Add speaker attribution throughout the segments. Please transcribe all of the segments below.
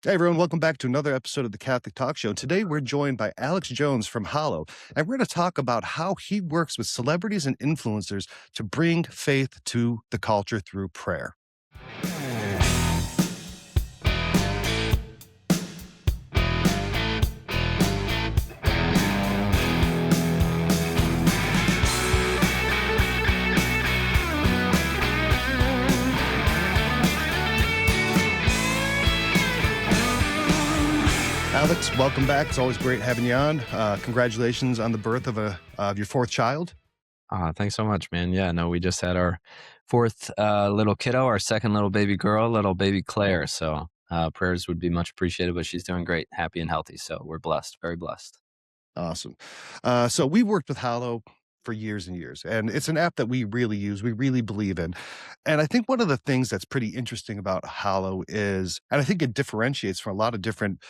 Speaker 1: Hey everyone, welcome back to another episode of the Catholic Talk Show. Today we're joined by Alex Jones from Hallow, and we're going to talk about how he works with celebrities and influencers to bring faith to the culture through prayer. Alex, welcome back. It's always great having you on. Congratulations on the birth of your fourth child.
Speaker 2: Thanks so much, man. Yeah, no, we just had our fourth little kiddo, our second little baby girl, little baby Claire. So prayers would be much appreciated, but she's doing great, happy and healthy. So we're blessed, very blessed.
Speaker 1: Awesome. So we've worked with Hallow for years and years, and it's an app that we really use, we really believe in. And I think one of the things that's pretty interesting about Hallow is, and I think it differentiates from a lot of different,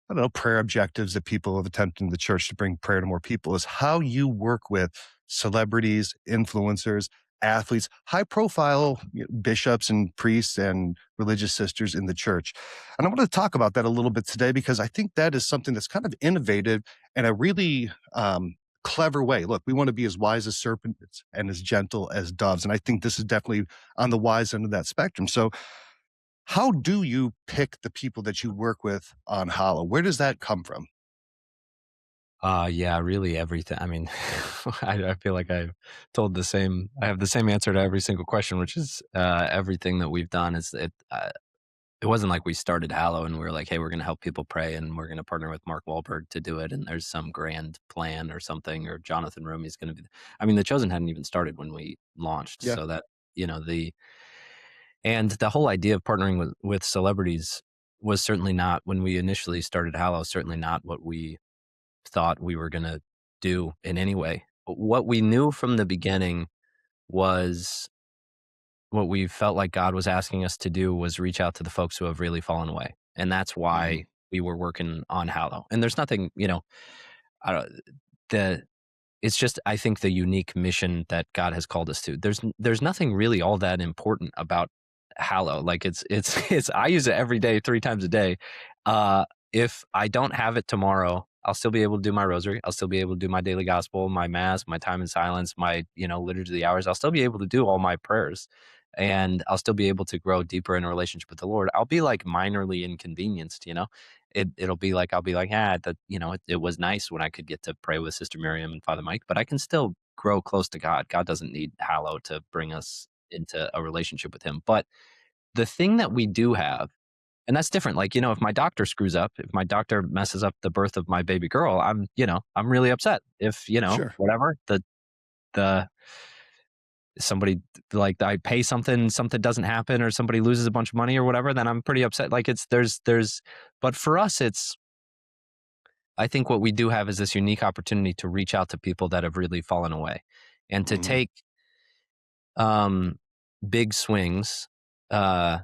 Speaker 1: I don't know, prayer objectives that people have attempted in the church to bring prayer to more people, is how you work with celebrities, influencers, athletes, high profile bishops and priests and religious sisters in the church. And I want to talk about that a little bit today because I think that is something that's kind of innovative and a really clever way. Look, we want to be as wise as serpents and as gentle as doves. And I think this is definitely on the wise end of that spectrum. So how do you pick the people that you work with on Hallow? Where does that come from?
Speaker 2: Yeah, really everything. I mean, I feel like I have the same answer to every single question, which is everything that we've done is it. It wasn't like we started Hallow and we were like, hey, we're going to help people pray and we're going to partner with Mark Wahlberg to do it. And there's some grand plan or something, or Jonathan Roumie is going to be. I mean, The Chosen hadn't even started when we launched.
Speaker 1: Yeah.
Speaker 2: So that, and the whole idea of partnering with celebrities was certainly not, when we initially started Hallow, certainly not what we thought we were going to do in any way. What we knew from the beginning was what we felt like God was asking us to do was reach out to the folks who have really fallen away. And that's
Speaker 1: Mhm.
Speaker 2: why we were working on Hallow. And there's nothing, I don't, the, it's just, I think, the unique mission that God has called us to. There's nothing really all that important about Hallow. Like it's, I use it every day, 3 times a day. If I don't have it tomorrow, I'll still be able to do my rosary. I'll still be able to do my daily gospel, my mass, my time in silence, my, liturgy of the hours. I'll still be able to do all my prayers and I'll still be able to grow deeper in a relationship with the Lord. I'll be like minorly inconvenienced. It'll be like, I'll be like, it was nice when I could get to pray with Sister Miriam and Father Mike, but I can still grow close to God. God doesn't need Hallow to bring us into a relationship with him. But the thing that we do have, and that's different. Like, if my doctor screws up, if my doctor messes up the birth of my baby girl, I'm really upset. If,
Speaker 1: Sure.
Speaker 2: whatever, the somebody, like, I pay something doesn't happen, or somebody loses a bunch of money or whatever, then I'm pretty upset. Like, but for us, I think what we do have is this unique opportunity to reach out to people that have really fallen away and to
Speaker 1: Mhm.
Speaker 2: take um, big swings, uh,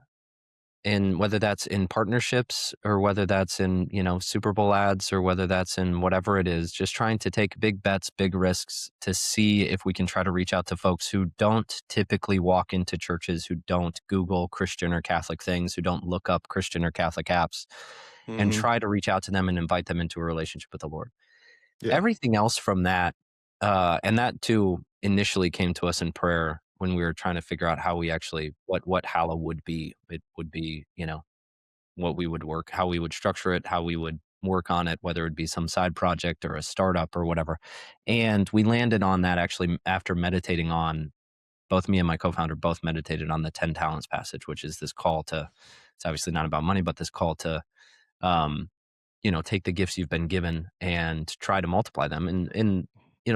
Speaker 2: in whether that's in partnerships or whether that's in, Super Bowl ads or whether that's in whatever it is, just trying to take big bets, big risks to see if we can try to reach out to folks who don't typically walk into churches, who don't Google Christian or Catholic things, who don't look up Christian or Catholic apps, and
Speaker 1: Mhm.
Speaker 2: try to reach out to them and invite them into a relationship with the Lord.
Speaker 1: Yeah.
Speaker 2: Everything else from that, and that too initially came to us in prayer when we were trying to figure out how we actually, what Hallow would be. It would be, what we would work, how we would structure it, how we would work on it, whether it be some side project or a startup or whatever. And we landed on that actually after meditating on, both me and my co-founder both meditated on the 10 talents passage, which is this call to, it's obviously not about money, but this call to, um, take the gifts you've been given and try to multiply them. And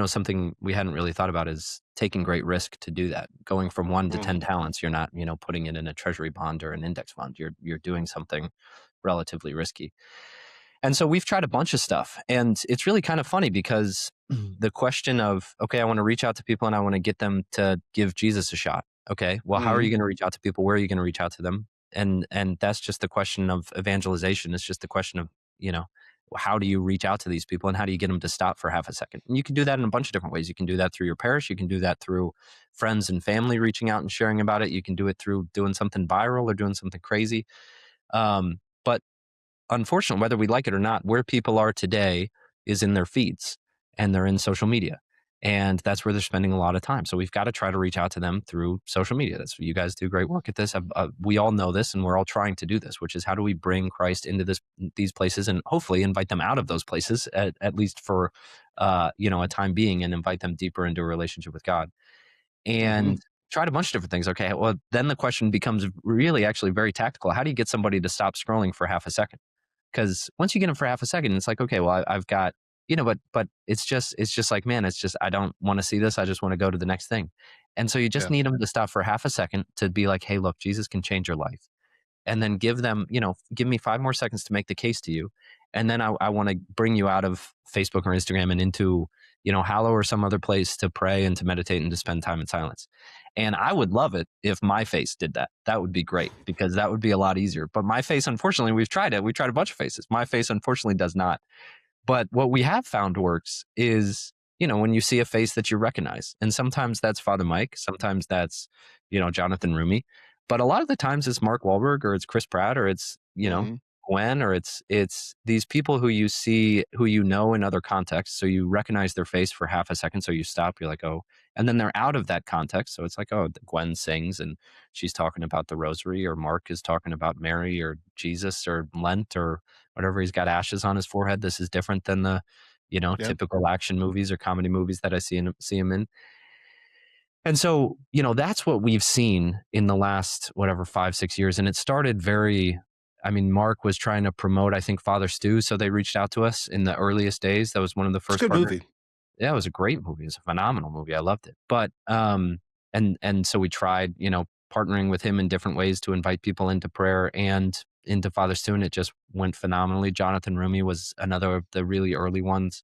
Speaker 2: something we hadn't really thought about is taking great risk to do that. Going from 1 to 10
Speaker 1: Mhm.
Speaker 2: talents, you're not, putting it in a treasury bond or an index fund. You're doing something relatively risky. And so we've tried a bunch of stuff. And it's really kind of funny because the question of, okay, I want to reach out to people and I want to get them to give Jesus a shot. Okay, well, how are
Speaker 1: Mhm.
Speaker 2: you going to reach out to people? Where are you going to reach out to them? And that's just the question of evangelization. It's just the question of, you know, how do you reach out to these people and how do you get them to stop for half a second? And you can do that in a bunch of different ways. You can do that through your parish. You can do that through friends and family reaching out and sharing about it. You can do it through doing something viral or doing something crazy. But unfortunately, whether we like it or not, where people are today is in their feeds and they're in social media. And that's where they're spending a lot of time. So we've got to try to reach out to them through social media. That's you guys do great work at this. We all know this, and we're all trying to do this, which is how do we bring Christ into these places and hopefully invite them out of those places at least for a time being, and invite them deeper into a relationship with God.
Speaker 1: Hmm.
Speaker 2: And tried a bunch of different things. Okay, well then the question becomes really actually very tactical. How do you get somebody to stop scrolling for half a second? Because once you get them for half a second, it's like, okay, well, I've got, but it's just like, man, it's just, I don't want to see this. I just want to go to the next thing. And so you just
Speaker 1: Yeah.
Speaker 2: need them to stop for half a second to be like, hey, look, Jesus can change your life. And then give them, give me 5 more seconds to make the case to you. And then I want to bring you out of Facebook or Instagram and into, Hallow or some other place to pray and to meditate and to spend time in silence. And I would love it if my face did that. That would be great because that would be a lot easier. But my face, unfortunately, we've tried it. We tried a bunch of faces. My face, unfortunately, does not. But what we have found works is, when you see a face that you recognize. And sometimes that's Father Mike. Sometimes that's, Jonathan Roumie. But a lot of the times it's Mark Wahlberg or it's Chris Pratt or it's,
Speaker 1: Hmm.
Speaker 2: Gwen, or it's these people who you see, who in other contexts. So you recognize their face for half a second. So you stop, you're like, oh, and then they're out of that context. So it's like, oh, Gwen sings and she's talking about the rosary, or Mark is talking about Mary or Jesus or Lent or whatever. He's got ashes on his forehead. This is different than the,
Speaker 1: Yeah.
Speaker 2: typical action movies or comedy movies that I see him in. And so, that's what we've seen in the last, whatever, 5, 6 years. And it started Mark was trying to promote, I think, Father Stu. So they reached out to us in the earliest days. That was one of the
Speaker 1: It's a
Speaker 2: first
Speaker 1: good
Speaker 2: partners.
Speaker 1: movie.
Speaker 2: Yeah, it was a great movie. It was a phenomenal movie. I loved it. But, and so we tried, partnering with him in different ways to invite people into prayer and into Father Stu. And it just went phenomenally. Jonathan Roumie was another of the really early ones.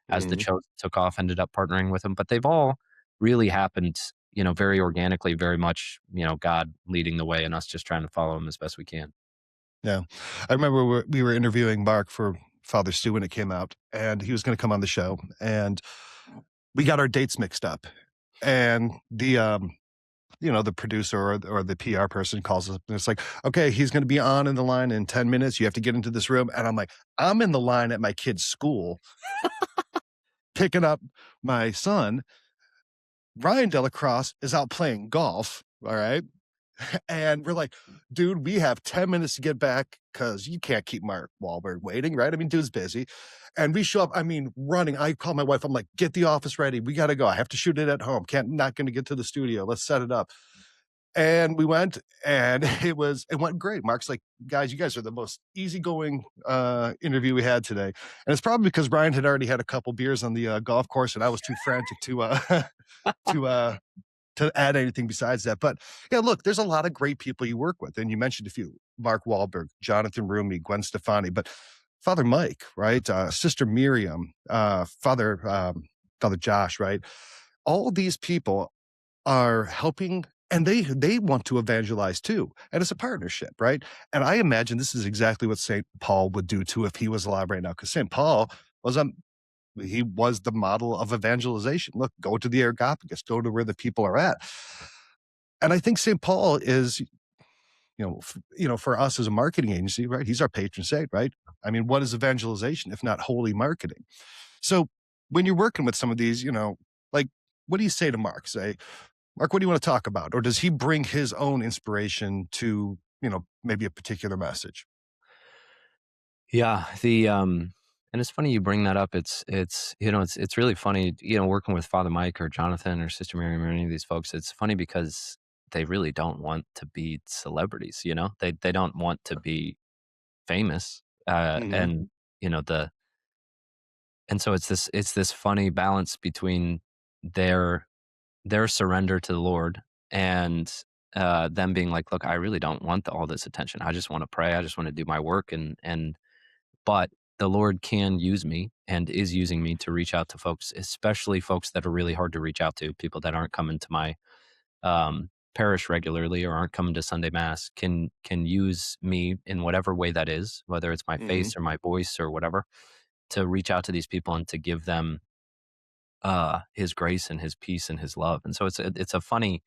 Speaker 2: As the
Speaker 1: Hmm.
Speaker 2: show took off, ended up partnering with him. But they've all really happened, very organically, very much, God leading the way and us just trying to follow him as best we can.
Speaker 1: Yeah. I remember we were interviewing Mark for Father Stu when it came out, and he was going to come on the show, and we got our dates mixed up. And the producer or the PR person calls us up and it's like, okay, he's going to be on in the line in 10 minutes. You have to get into this room. And I'm like, I'm in the line at my kid's school picking up my son. Ryan Delacrosse is out playing golf. All right. And we're like, dude, we have 10 minutes to get back because you can't keep Mark Wahlberg waiting, right? I mean, dude's busy. And we show up, running. I call my wife. I'm like, get the office ready. We got to go. I have to shoot it at home. Not going to get to the studio. Let's set it up. And we went, and it went great. Mark's like, guys, you guys are the most easygoing interview we had today. And it's probably because Ryan had already had a couple beers on the golf course, and I was too frantic to uh, to add anything besides that. But yeah, look, there's a lot of great people you work with, and you mentioned a few: Mark Wahlberg, Jonathan Roumie, Gwen Stefani, but Father Mike, right? Sister Miriam, Father Josh, right? All these people are helping, and they want to evangelize too, and it's a partnership, right? And I imagine this is exactly what St. Paul would do too if he was alive right now, because St. Paul was he was the model of evangelization. Look, go to the Areopagus, go to where the people are at. And I think St. Paul is, for us as a marketing agency, right? He's our patron saint, right? I mean, what is evangelization if not holy marketing? So when you're working with some of these, like, what do you say to Mark? Say, Mark, what do you want to talk about? Or does he bring his own inspiration to, maybe a particular message?
Speaker 2: Yeah, and it's funny you bring that up. It's really funny, working with Father Mike or Jonathan or Sister Miriam or any of these folks. It's funny because they really don't want to be celebrities. They don't want to be famous.
Speaker 1: Hmm.
Speaker 2: And the and so it's this funny balance between their their surrender to the Lord and them being like, look, I really don't want all this attention. I just want to pray. I just want to do my work and but the Lord can use me and is using me to reach out to folks, especially folks that are really hard to reach out to, people that aren't coming to my parish regularly or aren't coming to Sunday Mass, can use me in whatever way that is, whether it's my
Speaker 1: Hmm.
Speaker 2: face or my voice or whatever, to reach out to these people and to give them his grace and his peace and his love. And so it's a funny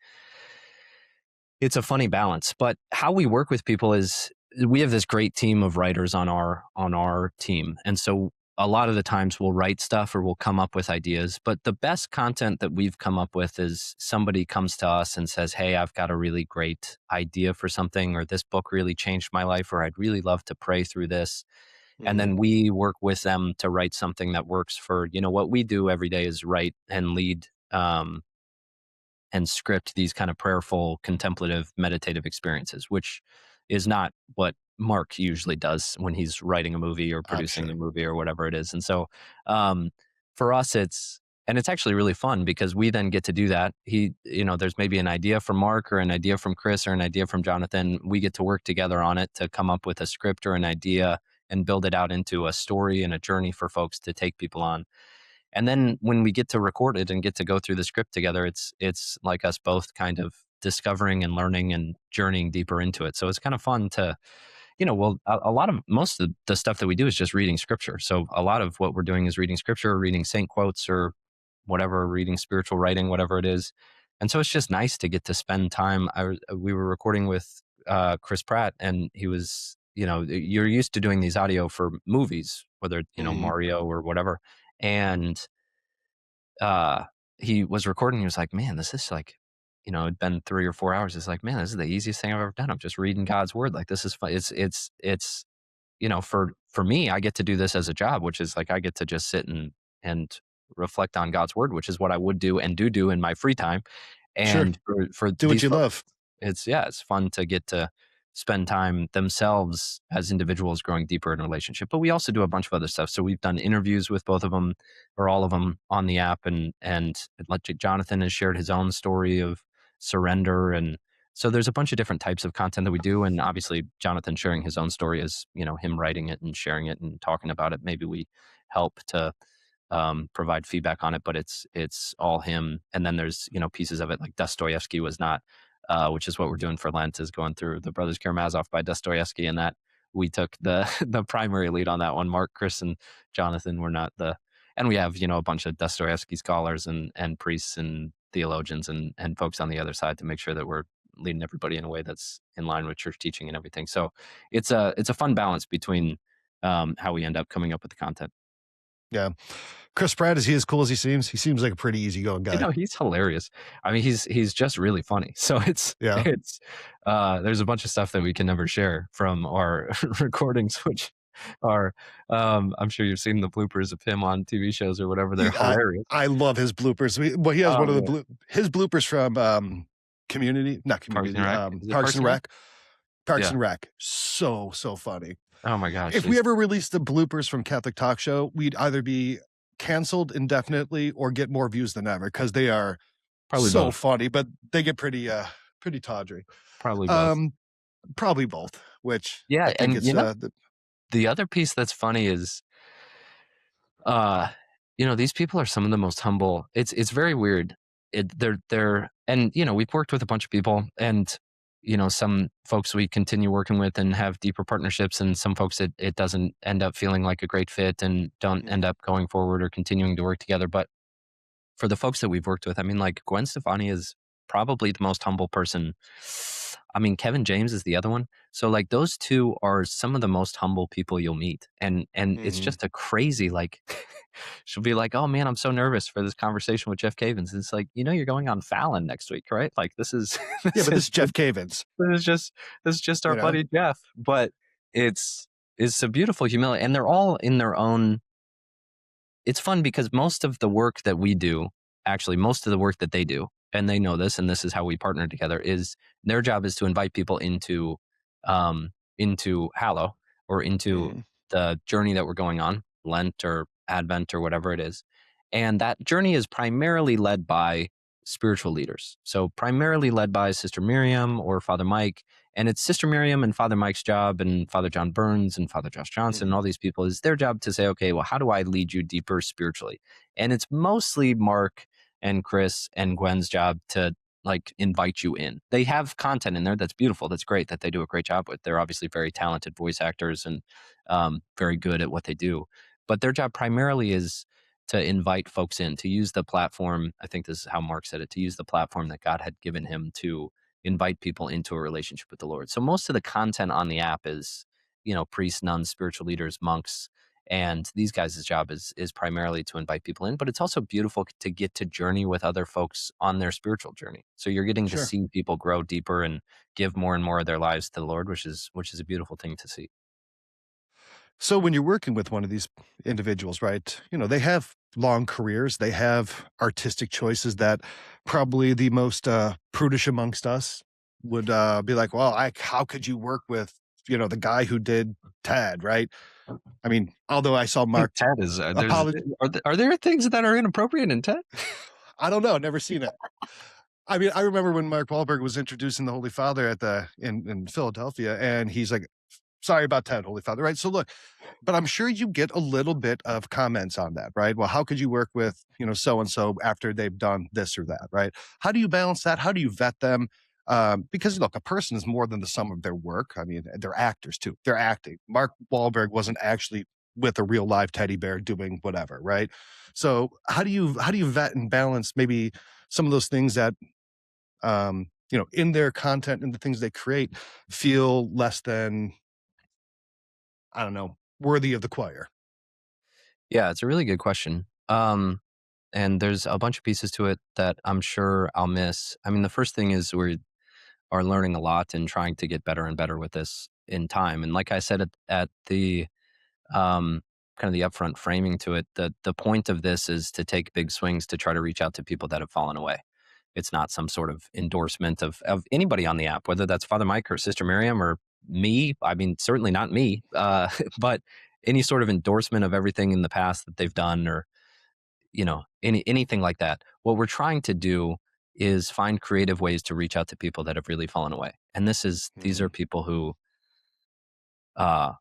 Speaker 2: balance. But how we work with people is we have this great team of writers on our team, and so a lot of the times we'll write stuff or we'll come up with ideas. But the best content that we've come up with is somebody comes to us and says, "Hey, I've got a really great idea for something," or "This book really changed my life," or "I'd really love to pray through this." And
Speaker 1: Mhm.
Speaker 2: then we work with them to write something that works for, what we do every day is write and lead, and script these kind of prayerful, contemplative, meditative experiences, which is not what Mark usually does when he's writing a movie or
Speaker 1: I'm
Speaker 2: producing a
Speaker 1: sure.
Speaker 2: movie or whatever it is. And so, for us, it's actually really fun because we then get to do that. There's maybe an idea from Mark or an idea from Chris or an idea from Jonathan. We get to work together on it to come up with a script or an idea and build it out into a story and a journey for folks to take people on. And then when we get to record it and get to go through the script together, it's like us both kind of discovering and learning and journeying deeper into it. So it's kind of fun to, well, a lot of most of the stuff that we do is just reading scripture. So a lot of what we're doing is reading scripture, reading saint quotes or whatever, reading spiritual writing, whatever it is. And so it's just nice to get to spend time. We were recording with Chris Pratt, and he was, you're used to doing these audio for movies, whether
Speaker 1: Mhm.
Speaker 2: Mario or whatever, and uh, he was recording. He was like, "Man, this is like, it'd been 3 or 4 hours. It's like, man, this is the easiest thing I've ever done. I'm just reading God's word. Like, this is fun. It's for me, I get to do this as a job, which is like I get to just sit and reflect on God's word, which is what I would do and do in my free time.
Speaker 1: Sure.
Speaker 2: And for
Speaker 1: Do what
Speaker 2: these
Speaker 1: you
Speaker 2: folks,
Speaker 1: love.
Speaker 2: it's fun to get to spend time themselves as individuals growing deeper in a relationship. But we also do a bunch of other stuff. So we've done interviews with both of them or all of them on the app, and like Jonathan has shared his own story of surrender. And so there's a bunch of different types of content that we do. And obviously Jonathan sharing his own story is, him writing it and sharing it and talking about it. Maybe we help to provide feedback on it, but it's all him. And then there's pieces of it like Dostoevsky was not, which is what we're doing for Lent, is going through the Brothers Karamazov by Dostoevsky, and that we took the the primary lead on that one. Mark, Chris, and Jonathan were not the, and we have a bunch of Dostoevsky scholars and priests and theologians and folks on the other side to make sure that we're leading everybody in a way that's in line with church teaching and everything. So it's a fun balance between how we end up coming up with the content.
Speaker 1: Yeah. Chris Pratt, is he as cool as he seems? He seems like a pretty easygoing guy.
Speaker 2: He's hilarious. I mean, he's just really funny. So it's
Speaker 1: Yeah.
Speaker 2: it's there's a bunch of stuff that we can never share from our recordings, which are I'm sure you've seen the bloopers of him on TV shows or whatever. They're
Speaker 1: He
Speaker 2: hilarious.
Speaker 1: I love his bloopers. He has
Speaker 2: Oh
Speaker 1: one of the
Speaker 2: man,
Speaker 1: his bloopers from, Community, not
Speaker 2: Parks and
Speaker 1: Community,
Speaker 2: Rec. Is it
Speaker 1: Parks
Speaker 2: Parks
Speaker 1: and
Speaker 2: and Rec?
Speaker 1: Rec. Parks
Speaker 2: Yeah.
Speaker 1: and Rec. So, so funny.
Speaker 2: Oh my gosh,
Speaker 1: If we ever released the bloopers from Catholic Talk Show, we'd either be canceled indefinitely or get more views than ever because they are
Speaker 2: probably
Speaker 1: so
Speaker 2: both.
Speaker 1: funny, but they get pretty tawdry.
Speaker 2: Probably both.
Speaker 1: Um, Probably both, which I
Speaker 2: Yeah,
Speaker 1: think
Speaker 2: and
Speaker 1: it's,
Speaker 2: the other piece that's funny is uh these people are some of the most humble. It's very weird. They're and we've worked with a bunch of people, and some folks we continue working with and have deeper partnerships, and some folks it doesn't end up feeling like a great fit and don't
Speaker 1: Mhm,
Speaker 2: end up going forward or continuing to work together. But for the folks that we've worked with, I mean, like Gwen Stefani is probably the most humble person. I mean, Kevin James is the other one. So like those two are some of the most humble people you'll meet. And it's
Speaker 1: mhm.
Speaker 2: just a crazy like she'll be like, "Oh man, I'm so nervous for this conversation with Jeff Cavins." And it's like, you're going on Fallon next week, right? Like this is
Speaker 1: Yeah,
Speaker 2: this
Speaker 1: but this is
Speaker 2: is
Speaker 1: Jeff Cavins,
Speaker 2: this is just this is just our
Speaker 1: you know?
Speaker 2: buddy Jeff. But it's it's a beautiful humility, and they're all in their own. It's fun because most of the work that we do, actually, most of the work that they do, and they know this, and this is how we partner together, is their job is to invite people into Hallow or into
Speaker 1: Mhm,
Speaker 2: the journey that we're going on, Lent or Advent or whatever it is. And that journey is primarily led by spiritual leaders. So primarily led by Sister Miriam or Father Mike. And it's Sister Miriam and Father Mike's job, and Father John Burns and Father Josh Johnson and
Speaker 1: mhm,
Speaker 2: all these people, is their job to say, okay, well, how do I lead you deeper spiritually? And it's mostly Mark and Chris and Gwen's job to like invite you in. They have content in there that's beautiful, that's great, that they do a great job with. They're obviously very talented voice actors and very good at what they do. But their job primarily is to invite folks in, to use the platform. I think this is how Mark said it, to use the platform that God had given him to invite people into a relationship with the Lord. So most of the content on the app is, priests, nuns, spiritual leaders, monks, and these guys' job is primarily to invite people in, but it's also beautiful to get to journey with other folks on their spiritual journey. So you're getting to
Speaker 1: Sure.
Speaker 2: see people grow deeper and give more and more of their lives to the Lord, which is a beautiful thing to see.
Speaker 1: So when you're working with one of these individuals, right, they have long careers, they have artistic choices that probably the most prudish amongst us would be like, well, how could you work with, the guy who did Ted, right? I mean, although I saw
Speaker 2: I think
Speaker 1: Mark
Speaker 2: Ted is there's
Speaker 1: apology.
Speaker 2: are there things that are inappropriate in Ted?
Speaker 1: I don't know, never seen it. I mean, I remember when Mark Wahlberg was introducing the Holy Father in Philadelphia, and he's like, sorry about Ted, Holy Father, right? So look, but I'm sure you get a little bit of comments on that, right? Well, how could you work with, so and so after they've done this or that, right? How do you balance that? How do you vet them? Because look, a person is more than the sum of their work. I mean, they're actors too. They're acting. Mark Wahlberg wasn't actually with a real live teddy bear doing whatever, right? So how do you vet and balance maybe some of those things that in their content and the things they create feel less than, I don't know, worthy of the choir?
Speaker 2: Yeah, it's a really good question. And there's a bunch of pieces to it that I'm sure I'll miss. I mean, the first thing is we are learning a lot and trying to get better and better with this in time. And like I said at the kind of the upfront framing to it, the point of this is to take big swings to try to reach out to people that have fallen away. It's not some sort of endorsement of anybody on the app, whether that's Father Mike or Sister Miriam or me. I mean, certainly not me, but any sort of endorsement of everything in the past that they've done, or anything like that. What we're trying to do is find creative ways to reach out to people that have really fallen away. And these are
Speaker 1: Mhm.
Speaker 2: people who uh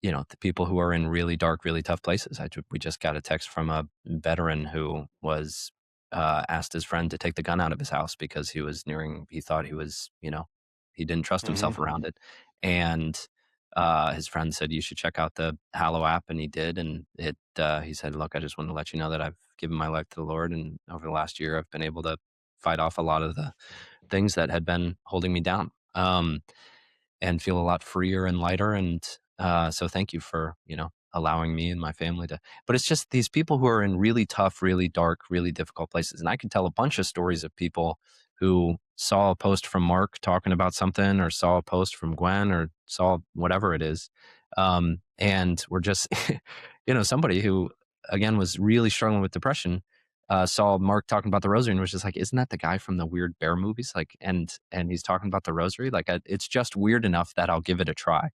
Speaker 2: the people who are in really dark, really tough places. We just got a text from a veteran who was asked his friend to take the gun out of his house because he thought he was, he didn't trust himself
Speaker 1: Mhm.
Speaker 2: around it. And his friend said, you should check out the Hallow app. And he did. And he said, look, I just want to let you know that I've given my life to the Lord. And over the last year, I've been able to fight off a lot of the things that had been holding me down. And feel a lot freer and lighter. And so thank you for, allowing me and my family to, but it's just these people who are in really tough, really dark, really difficult places. And I can tell a bunch of stories of people who saw a post from Mark talking about something, or saw a post from Gwen, or saw whatever it is. And we're just, somebody who, again, was really struggling with depression, saw Mark talking about the rosary and was just like, "Isn't that the guy from the weird bear movies?" Like, and he's talking about the rosary. Like, it's just weird enough that I'll give it a try.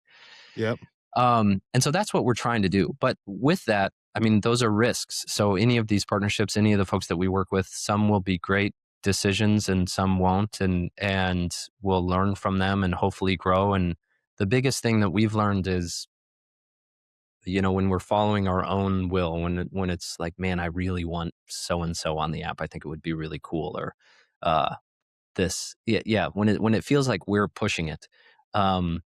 Speaker 1: Yep.
Speaker 2: And so that's what we're trying to do. But with that, I mean, those are risks. So any of these partnerships, any of the folks that we work with, some will be great decisions and some won't, and we'll learn from them and hopefully grow. And the biggest thing that we've learned is, when we're following our own will, when it's like, man, I really want so and so on the app, I think it would be really cool, or uh, yeah, when it feels like we're pushing it. Um,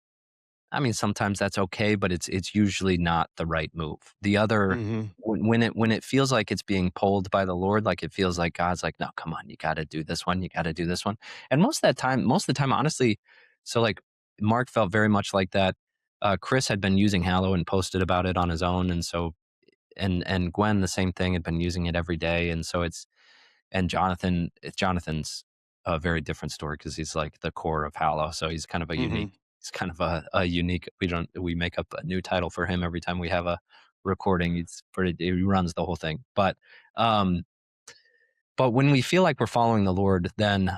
Speaker 2: I mean, sometimes that's okay, but it's usually not the right move. The other
Speaker 1: Mhm.
Speaker 2: when it feels like it's being pulled by the Lord, like it feels like God's like, no, come on, you got to do this one, you got to do this one. And most of the time, honestly, so like Mark felt very much like that. Chris had been using Hallow and posted about it on his own, and so and Gwen the same thing, had been using it every day, and so and Jonathan's a very different story because he's like the core of Hallow. So
Speaker 1: Mhm.
Speaker 2: he's kind of a unique, we make up a new title for him every time we have a recording. He runs the whole thing. Um, but when we feel like we're following the Lord, then,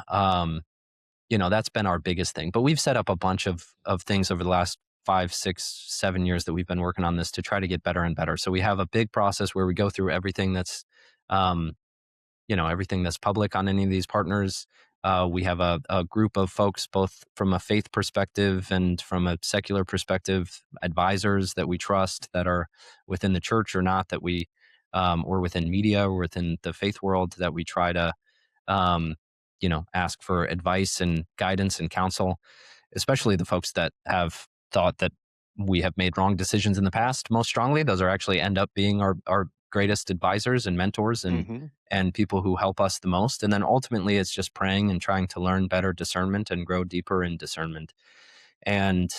Speaker 2: that's been our biggest thing. But we've set up a bunch of things over the last 5, 6, 7 years that we've been working on this to try to get better and better. So we have a big process where we go through um, everything that's public on any of these partners. We have a group of folks, both from a faith perspective and from a secular perspective, advisors that we trust, that are within the church or not, that or within media or within the faith world, that we try to, um, ask for advice and guidance and counsel, especially the folks that have thought that we have made wrong decisions in the past. Most strongly, those are actually end up being our greatest advisors and mentors
Speaker 1: Hmm.
Speaker 2: and people who help us the most. And then ultimately it's just praying and trying to learn better discernment and grow deeper in discernment. And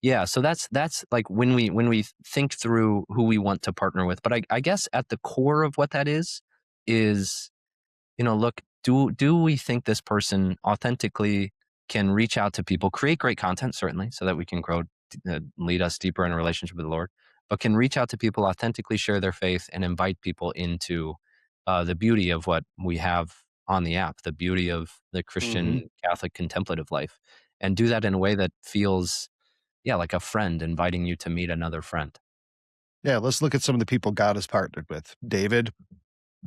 Speaker 2: yeah, so that's like when we think through who we want to partner with. But I guess at the core of what that is, look, do we think this person authentically can reach out to people, create great content, certainly, so that we can grow, lead us deeper in a relationship with the Lord, but can reach out to people, authentically share their faith, and invite people into the beauty of what we have on the app, the beauty of the
Speaker 1: Hmm.
Speaker 2: Christian Catholic contemplative life, and do that in a way that feels, yeah, like a friend inviting you to meet another friend.
Speaker 1: Yeah, let's look at some of the people God has partnered with. David,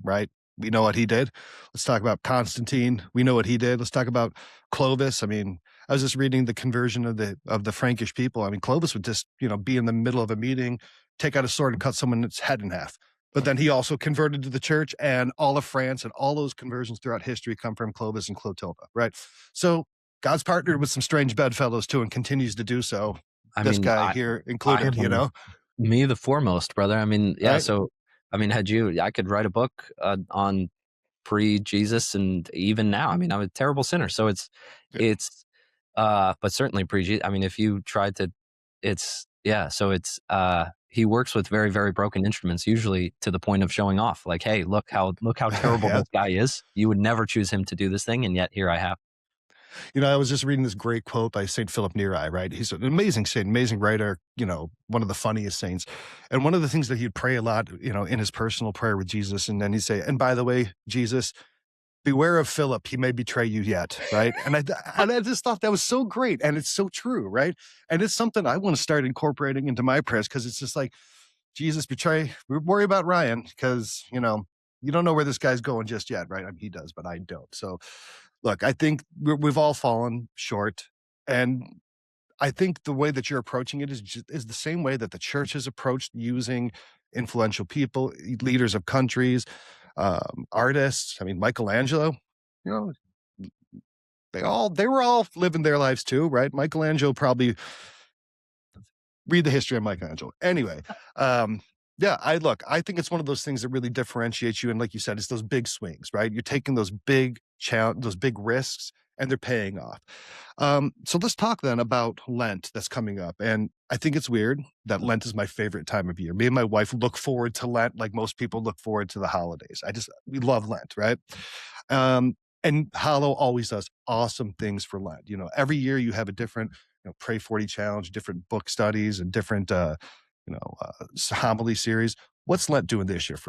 Speaker 1: right? We know what he did. Let's talk about Constantine. We know what he did. Let's talk about Clovis. I mean, I was just reading the conversion of the Frankish people. I mean, Clovis would just, be in the middle of a meeting, take out a sword and cut someone's head in half. But then he also converted to the church, and all of France and all those conversions throughout history come from Clovis and Clotilda, right? So God's partnered with some strange bedfellows too, and continues to do so.
Speaker 2: I
Speaker 1: This
Speaker 2: mean,
Speaker 1: guy
Speaker 2: I
Speaker 1: here
Speaker 2: I
Speaker 1: included,
Speaker 2: am me the foremost, brother. I mean, yeah.
Speaker 1: right?
Speaker 2: So, I mean, I could write a book on pre-Jesus and even now. I mean, I'm a terrible sinner. So it's, but certainly pre-Jesus. I mean, if you tried to, yeah. So he works with very, very broken instruments, usually to the point of showing off. Like, hey, look how terrible
Speaker 1: Yeah.
Speaker 2: this guy is. You would never choose him to do this thing, and yet here I have.
Speaker 1: I was just reading this great quote by St. Philip Neri, right? He's an amazing saint, amazing writer, one of the funniest saints. And one of the things that he'd pray a lot, in his personal prayer with Jesus, and then he'd say, and by the way, Jesus, beware of Philip, he may betray you yet, right? And I just thought that was so great, and it's so true, right? And it's something I want to start incorporating into my prayers, because it's just like, Jesus, betray, worry about Ryan, because, you don't know where this guy's going just yet, right? I mean, he does, but I don't. So look, I think we've all fallen short, and I think the way that you're approaching it is the same way that the church has approached using influential people, leaders of countries, artists. I mean, Michelangelo, you know, they were all living their lives too, right? Michelangelo probably, read the history of Michelangelo. Anyway, yeah, I think it's one of those things that really differentiates you. And like you said, it's those big swings, right? You're taking those big risks, and they're paying off. So let's talk then about Lent that's coming up. And I think it's weird that Lent is my favorite time of year. Me and my wife look forward to Lent like most people look forward to the holidays. We love Lent, right? Um, and Hallow always does awesome things for Lent. Every year you have a different, Pray 40 challenge, different book studies, and different, homily series. What's Lent doing this year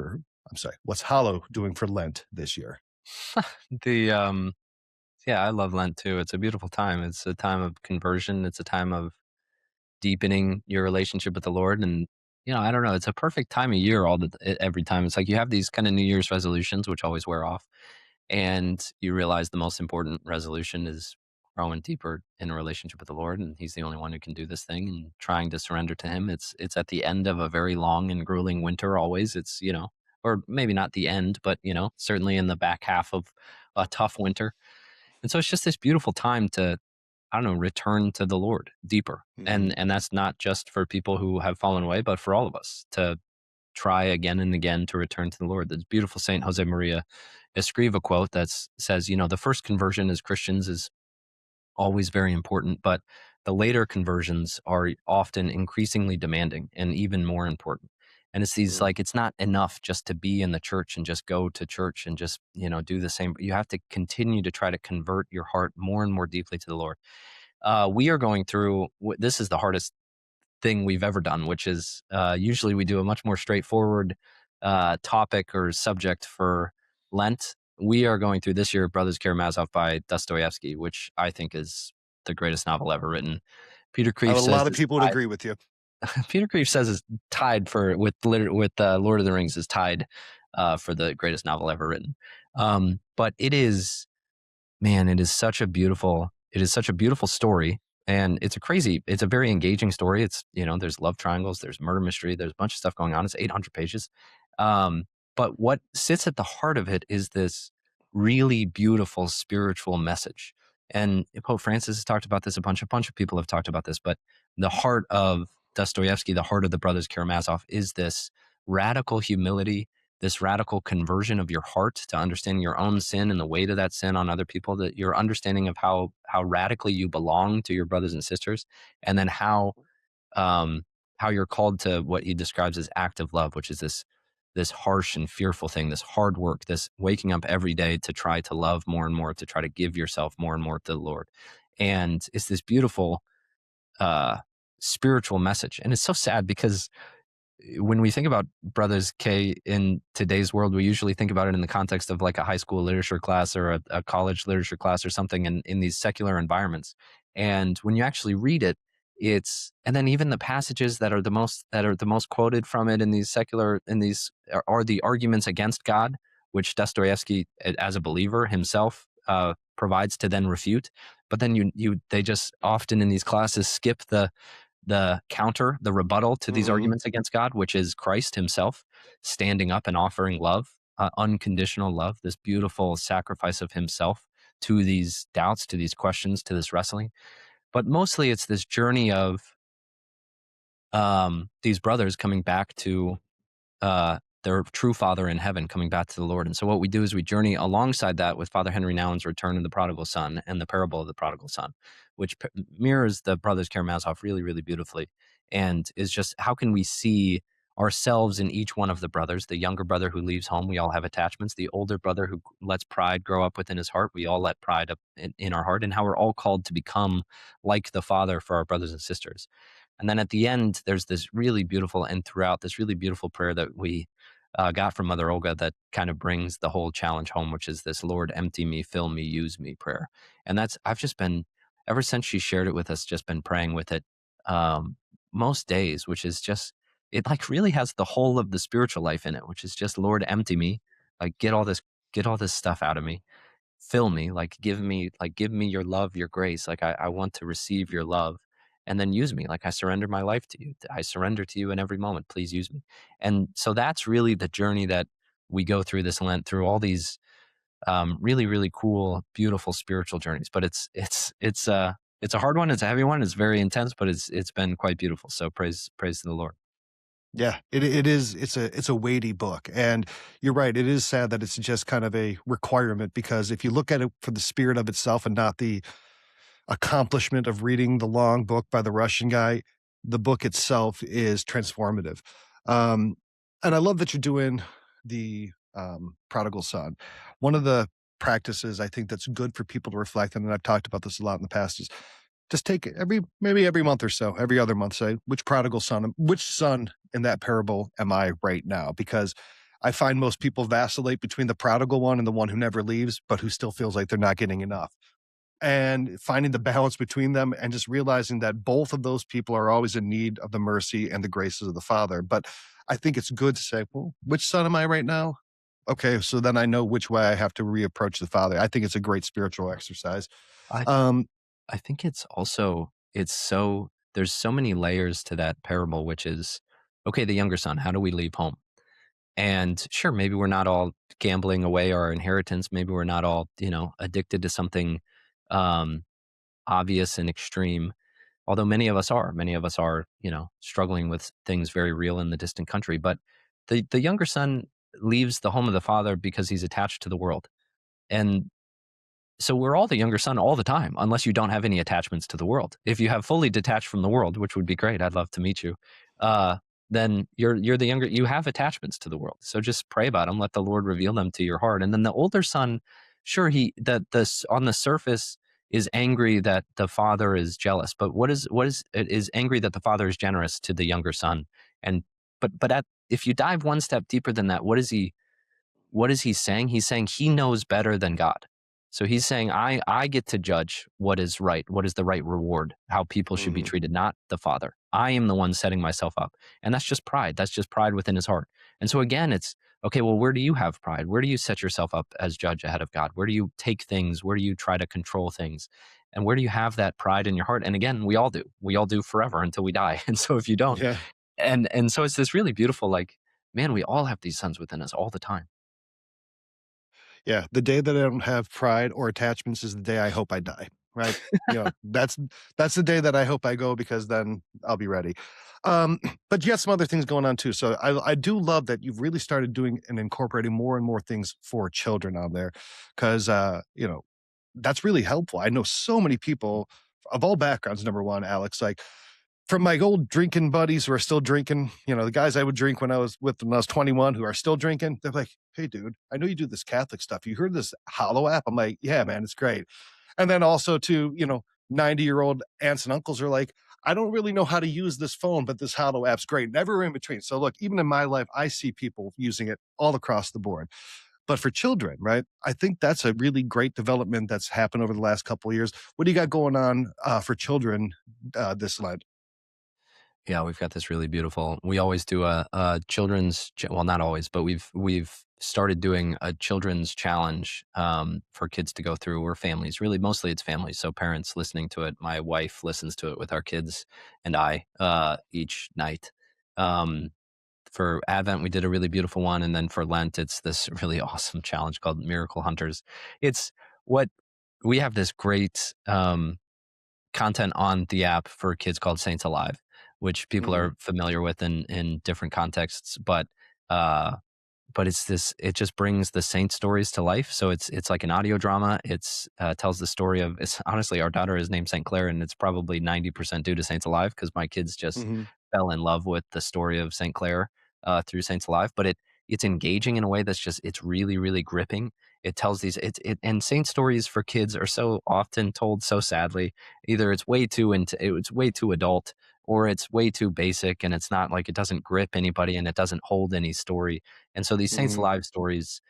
Speaker 1: I'm sorry, what's Hallow doing for Lent this year?
Speaker 2: The Yeah, I love Lent too. It's a beautiful time. It's a time of conversion. It's a time of deepening your relationship with the Lord. And, I don't know, it's a perfect time of year every time. It's like you have these kind of New Year's resolutions, which always wear off. And you realize the most important resolution is growing deeper in a relationship with the Lord. And He's the only one who can do this thing, and trying to surrender to Him. It's at the end of a very long and grueling winter always. Or maybe not the end, but, certainly in the back half of a tough winter. And so it's just this beautiful time to, I don't know, return to the Lord deeper.
Speaker 1: Mhm.
Speaker 2: And that's not just for people who have fallen away, but for all of us to try again and again to return to the Lord. This beautiful Saint Jose Maria Escriva quote that says, the first conversion as Christians is always very important, but the later conversions are often increasingly demanding and even more important. And it's these,
Speaker 1: Mm.
Speaker 2: like, it's not enough just to be in the church and just go to church and just, do the same. You have to continue to try to convert your heart more and more deeply to the Lord. We are going through, this is the hardest thing we've ever done, which is usually we do a much more straightforward topic or subject for Lent. We are going through this year Brothers Karamazov by Dostoevsky, which I think is the greatest novel ever written. Peter
Speaker 1: A
Speaker 2: Kreeft says
Speaker 1: lot of
Speaker 2: is
Speaker 1: people would
Speaker 2: tied.
Speaker 1: agree with you.
Speaker 2: Peter Kreeft says is tied for with Lord of the Rings is tied for the greatest novel ever written. But it is, man, it is such a beautiful story. And it's a very engaging story. It's, there's love triangles, there's murder mystery, there's a bunch of stuff going on. It's 800 pages. Um, but what sits at the heart of it is this really beautiful spiritual message. And Pope Francis has talked about this, a bunch of people have talked about this, but the heart of Dostoevsky, the heart of the Brothers Karamazov is this radical humility, this radical conversion of your heart to understanding your own sin and the weight of that sin on other people, that your understanding of how radically you belong to your brothers and sisters, and then um, how you're called to what he describes as active love, which is this harsh and fearful thing, this hard work, this waking up every day to try to love more and more, to try to give yourself more and more to the Lord. And it's this beautiful uh, spiritual message. And it's so sad because when we think about Brothers K in today's world, we usually think about it in the context of like a high school literature class or a college literature class or something in these secular environments. And when you actually read it, and then even the passages that are the most quoted from it in these secular in these are the arguments against God, which Dostoevsky, as a believer himself, provides to then refute. But then they just often in these classes skip the counter, the rebuttal to these
Speaker 1: Mhm.
Speaker 2: arguments against God, which is Christ himself standing up and offering love, unconditional love, this beautiful sacrifice of himself to these doubts, to these questions, to this wrestling. But mostly it's this journey of these brothers coming back to their true father in heaven, coming back to the Lord. And so what we do is we journey alongside that with Father Henry Nouwen's Return of the Prodigal Son and the parable of the prodigal son, which mirrors the brothers Karamazov really, really beautifully. And is just how can we see ourselves in each one of the brothers, the younger brother who leaves home, we all have attachments, the older brother who lets pride grow up within his heart, we all let pride up in our heart, and how we're all called to become like the father for our brothers and sisters. And then at the end, there's this really beautiful, and throughout this really beautiful prayer that we got from Mother Olga that kind of brings the whole challenge home, which is this Lord, empty me, fill me, use me prayer. And I've just been, ever since she shared it with us, just been praying with it um, most days, which is just, it like really has the whole of the spiritual life in it, which is just, Lord, empty me, like get all this stuff out of me, fill me, like give me your love, your grace. Like I want to receive your love, and then use me. Like I surrender my life to you. I surrender to you in every moment. Please use me. And so that's really the journey that we go through this Lent, through all these really, really cool, beautiful spiritual journeys. But it's a hard one. It's a heavy one. It's very intense, but it's been quite beautiful. So praise to the Lord.
Speaker 1: Yeah, it is. It's a weighty book, and you're right. It is sad that it's just kind of a requirement because if you look at it for the spirit of itself and not the accomplishment of reading the long book by the Russian guy, the book itself is transformative. Um, and I love that you're doing the prodigal son. One of the practices I think that's good for people to reflect on, and I've talked about this a lot in the past, is just take it maybe every month or so, every other month, say, which son in that parable am I right now? Because I find most people vacillate between the prodigal one and the one who never leaves, but who still feels like they're not getting enough. And finding the balance between them and just realizing that both of those people are always in need of the mercy and the graces of the Father. But I think it's good to say, well, which son am I right now? Okay, so then I know which way I have to reapproach the Father. I think it's a great spiritual exercise.
Speaker 2: I
Speaker 1: Um,
Speaker 2: I think it's also it's so there's so many layers to that parable, which is okay, the younger son, how do we leave home? And sure, maybe we're not all gambling away our inheritance. Maybe we're not all, addicted to something um, obvious and extreme. Although many of us are, struggling with things very real in the distant country. But the younger son leaves the home of the father because he's attached to the world. And so we're all the younger son all the time, unless you don't have any attachments to the world. If you have fully detached from the world, which would be great, I'd love to meet you. Uh, then you're the younger. You have attachments to the world, so just pray about them. Let the Lord reveal them to your heart. And then the older son, sure, he that this on the surface is angry that the father is jealous, but is angry that the father is generous to the younger son. And but if you dive one step deeper than that, what is he saying? He's saying he knows better than God. So he's saying, I get to judge what is right, what is the right reward, how people should be
Speaker 1: mhm.
Speaker 2: treated, not the Father. I am the one setting myself up. And that's just pride. That's just pride within his heart. And so again, it's okay, well, where do you have pride? Where do you set yourself up as judge ahead of God? Where do you take things? Where do you try to control things? And where do you have that pride in your heart? And again, we all do. We all do forever until we die. And so if you don't,
Speaker 1: Yeah.
Speaker 2: and so it's this really beautiful, like, man, we all have these sons within us all the time.
Speaker 1: Yeah, the day that I don't have pride or attachments is the day I hope I die, right? That's the day that I hope I go, because then I'll be ready. Um, but you got some other things going on too. So I do love that you've really started doing and incorporating more and more things for children on there, because that's really helpful. I know so many people of all backgrounds. Number one, Alex, like from my old drinking buddies who are still drinking, the guys I would drink when I was with when I was 21 who are still drinking, they're like, "Hey, dude, I know you do this Catholic stuff. You heard this Hallow app?" I'm like, "Yeah, man, it's great." And then also to, 90-year-old aunts and uncles are like, "I don't really know how to use this phone, but this Hallow app's great." Never in between. So look, even in my life, I see people using it all across the board. But for children, right? I think that's a really great development that's happened over the last couple of years. What do you got going on for children this Lent?
Speaker 2: Yeah, we've got this really beautiful. We always do a children's. Well, not always, but we've started doing a children's challenge for kids to go through. Or families, really, mostly it's families. So parents listening to it. My wife listens to it with our kids and I each night. Um, for Advent, we did a really beautiful one, and then for Lent, it's this really awesome challenge called Miracle Hunters. It's what we have this great content on the app for kids called Saints Alive, which people
Speaker 1: Mhm,
Speaker 2: are familiar with in different contexts, uh, but it just brings the saint stories to life. So it's like an audio drama. It's tells the story of it's honestly our daughter is named Saint Clair, and it's probably 90% due to Saints Alive because my kids just
Speaker 1: mhm,
Speaker 2: fell in love with the story of Saint Clair through Saints Alive. But it's engaging in a way that's just it's really really gripping. It tells these and saint stories for kids are so often told so sadly. Either it's way too it's way too adult, or it's way too basic, and it's not like it doesn't grip anybody and it doesn't hold any story. And so these Saints
Speaker 1: mhm.
Speaker 2: Alive stories,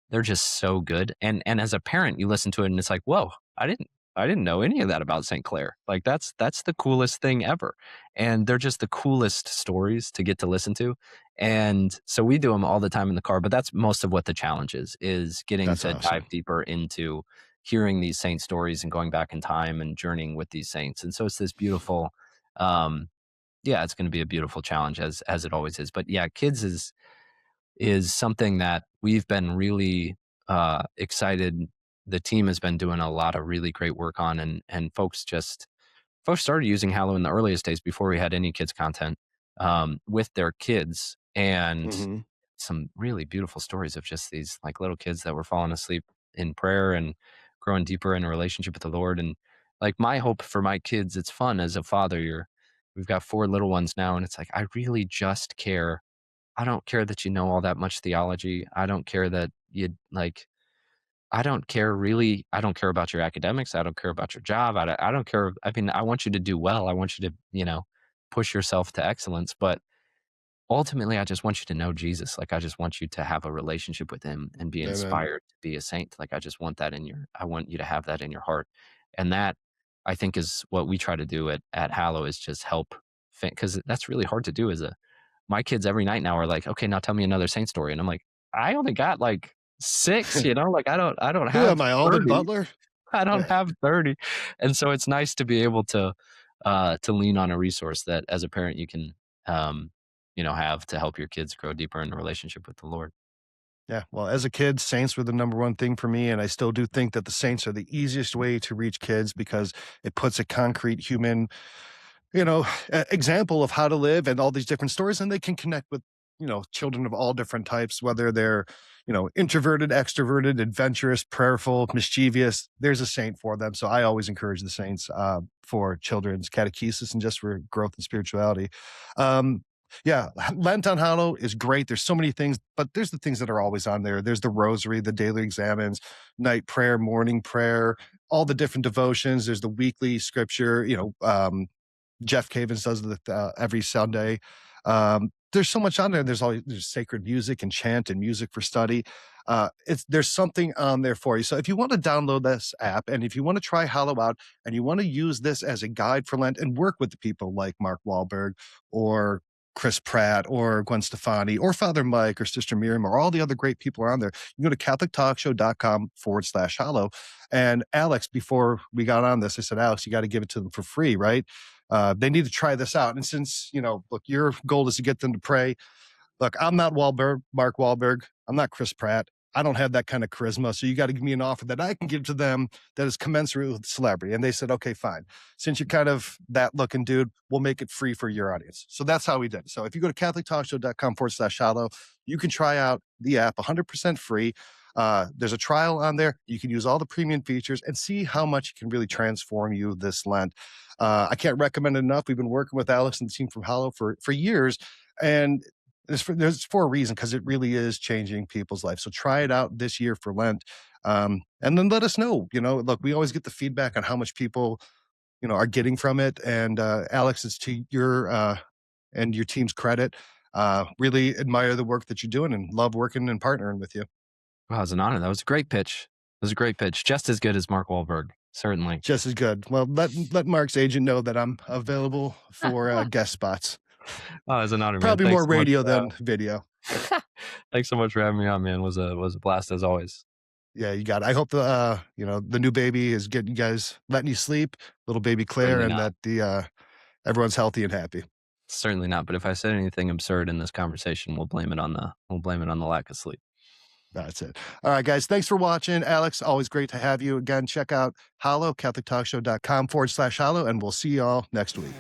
Speaker 2: they're just so good. And as a parent, you listen to it and it's like, whoa, I didn't know any of that about St. Clair. Like that's the coolest thing ever. And they're just the coolest stories to get to listen to. And so we do them all the time in the car, but that's most of what the challenge is getting
Speaker 1: That's
Speaker 2: to dive
Speaker 1: awesome.
Speaker 2: deeper into hearing these saint stories and going back in time and journeying with these saints. And so it's this beautiful yeah, it's going to be a beautiful challenge as it always is. But yeah, kids is something that we've been really excited. The team has been doing a lot of really great work on, and folks started using Hallow in the earliest days before we had any kids content with their kids, and
Speaker 1: Mhm.
Speaker 2: some really beautiful stories of just these like little kids that were falling asleep in prayer and growing deeper in a relationship with the Lord. And like my hope for my kids, it's fun as a father. We've got 4 little ones now, and it's like I really just care. I don't care that you know all that much theology. I don't care that you like I don't care really. I don't care about your academics. I don't care about your job. I don't care. I mean, I want you to do well. I want you to, push yourself to excellence. But ultimately, I just want you to know Jesus. Like, I just want you to have a relationship with him and be
Speaker 1: Amen.
Speaker 2: inspired to be a saint. Like, I just want that I want you to have that in your heart. And that I think is what we try to do at Hallow is just help, because that's really hard to do my kids every night now are like, okay, now tell me another saint story. And I'm like, I only got like 6, like I don't
Speaker 1: Who am
Speaker 2: have
Speaker 1: I, Alden
Speaker 2: 30.
Speaker 1: Butler?
Speaker 2: I don't
Speaker 1: Yeah.
Speaker 2: have 30. And so it's nice to be able to lean on a resource that as a parent you can have to help your kids grow deeper in a relationship with the Lord.
Speaker 1: Yeah. Well, as a kid, Saints were the number one thing for me. And I still do think that the Saints are the easiest way to reach kids, because it puts a concrete human, example of how to live and all these different stories. And they can connect with, children of all different types, whether they're, introverted, extroverted, adventurous, prayerful, mischievous. There's a saint for them. So I always encourage the Saints for children's catechesis and just for growth and spirituality. Um, yeah, Lent on Hallow is great. There's so many things, but there's the things that are always on there. There's the rosary, the daily examines, night prayer, morning prayer, all the different devotions. There's the weekly scripture, Jeff Cavins does it every Sunday. There's so much on there. There's sacred music and chant and music for study. There's something on there for you. So if you want to download this app and if you want to try Hallow out and you want to use this as a guide for Lent and work with the people like Mark Wahlberg or Chris Pratt or Gwen Stefani or Father Mike or Sister Miriam or all the other great people are on there, you can go to CatholicTalkShow.com/Hallow. And Alex, before we got on this, I said, Alex, you got to give it to them for free, right? They need to try this out. And since, look, your goal is to get them to pray. Look, I'm not Mark Wahlberg. I'm not Chris Pratt. I don't have that kind of charisma. So you got to give me an offer that I can give to them that is commensurate with celebrity. And they said, okay, fine. Since you're kind of that looking dude, we'll make it free for your audience. So that's how we did it. So if you go to catholictalkshow.com/Hallow, you can try out the app 100% free. There's a trial on there. You can use all the premium features and see how much it can really transform you this Lent. I can't recommend it enough. We've been working with Alex and the team from Hallow for years. And there's for a reason, because it really is changing people's lives. So try it out this year for Lent, and then let us know. Look, we always get the feedback on how much people are getting from it. And Alex, it's to your and your team's credit. Really admire the work that you're doing and love working and partnering with you.
Speaker 2: Wow, it was an honor. That was a great pitch. It was a great pitch, just as good as Mark Wahlberg, certainly.
Speaker 1: Just as good. Well, let Mark's agent know that I'm available for guest spots.
Speaker 2: Oh, it was an honor, man.
Speaker 1: Probably
Speaker 2: Thanks
Speaker 1: more
Speaker 2: so much,
Speaker 1: radio than video.
Speaker 2: Thanks so much for having me on, man. It was a blast as always.
Speaker 1: Yeah, you got it. I hope the new baby is getting you guys, letting you sleep, little baby Claire,
Speaker 2: Certainly
Speaker 1: and
Speaker 2: not.
Speaker 1: that everyone's healthy and happy.
Speaker 2: Certainly not. But if I said anything absurd in this conversation, we'll blame it on the lack of sleep.
Speaker 1: That's it. All right, guys. Thanks for watching. Alex, always great to have you. Again, check out Hallow, catholictalkshow.com/Hallow, and we'll see you all next week.